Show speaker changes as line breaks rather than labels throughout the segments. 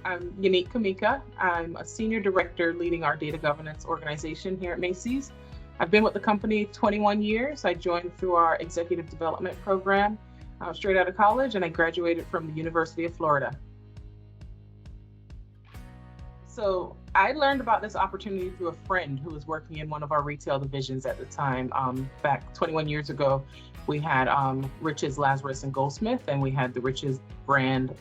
I'm Yannique Kameka. I'm a senior director leading our data governance organization here at Macys. I've been with the company 21 years. I joined through our executive development program straight out of college, and I graduated from the University of Florida. So I learned about this opportunity through a friend who was working in one of our retail divisions at the time. Back 21 years ago, we had Riches, Lazarus, and Goldsmith, and we had the Riches brand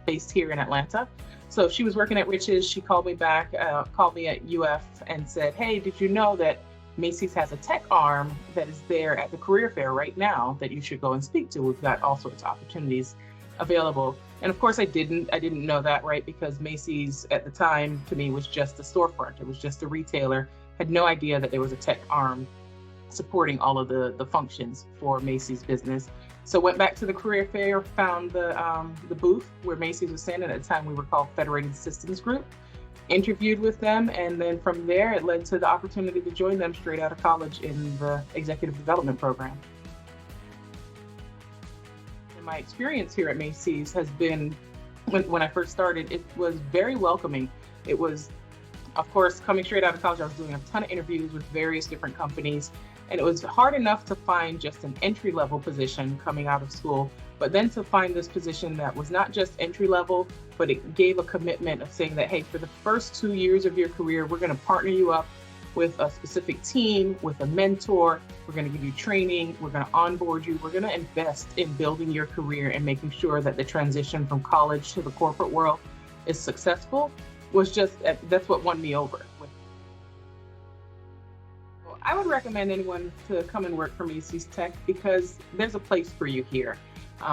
based here in Atlanta. So she was working at Riches. She called me back, called me at UF and said, "Hey, did you know that Macys has a tech arm that is there at the career fair right now that you should go and speak to? We've got all sorts of opportunities available." And of course I didn't know that, right? Because Macys at the time to me was just a storefront. It was just a retailer. Had no idea that there was a tech arm supporting all of the functions for Macys business. So went back to the career fair, found the booth where Macys was standing. At the time we were called Federated Systems Group. Interviewed with them, and then from there it led to the opportunity to join them straight out of college in the executive development program. And my experience here at Macys has been, when I first started, it was very welcoming. It was, of course, coming straight out of college, I was doing a ton of interviews with various different companies, and it was hard enough to find just an entry-level position coming out of school, but then to find this position that was not just entry-level, but it gave a commitment of saying that, hey, for the first 2 years of your career, we're going to partner you up with a specific team, with a mentor. We're going to give you training. We're going to onboard you. We're going to invest in building your career and making sure that the transition from college to the corporate world is successful. That's what won me over. I would recommend anyone to come and work for Macys Tech because there's a place for you here.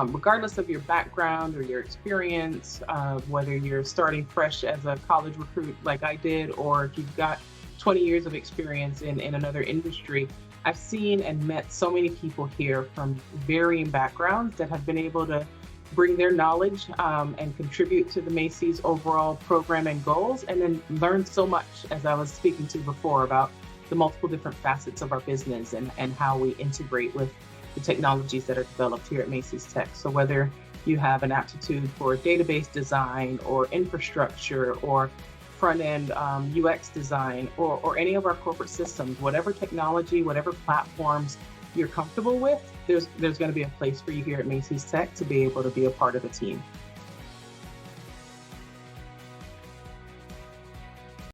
Regardless of your background or your experience, whether you're starting fresh as a college recruit like I did, or if you've got 20 years of experience in another industry, I've seen and met so many people here from varying backgrounds that have been able to bring their knowledge and contribute to the Macys overall program and goals, and then learn so much, as I was speaking to before, about the multiple different facets of our business and how we integrate with the technologies that are developed here at Macys Tech. So whether you have an aptitude for database design or infrastructure or front-end UX design or any of our corporate systems, whatever technology, whatever platforms you're comfortable with, there's going to be a place for you here at Macys Tech to be able to be a part of the team.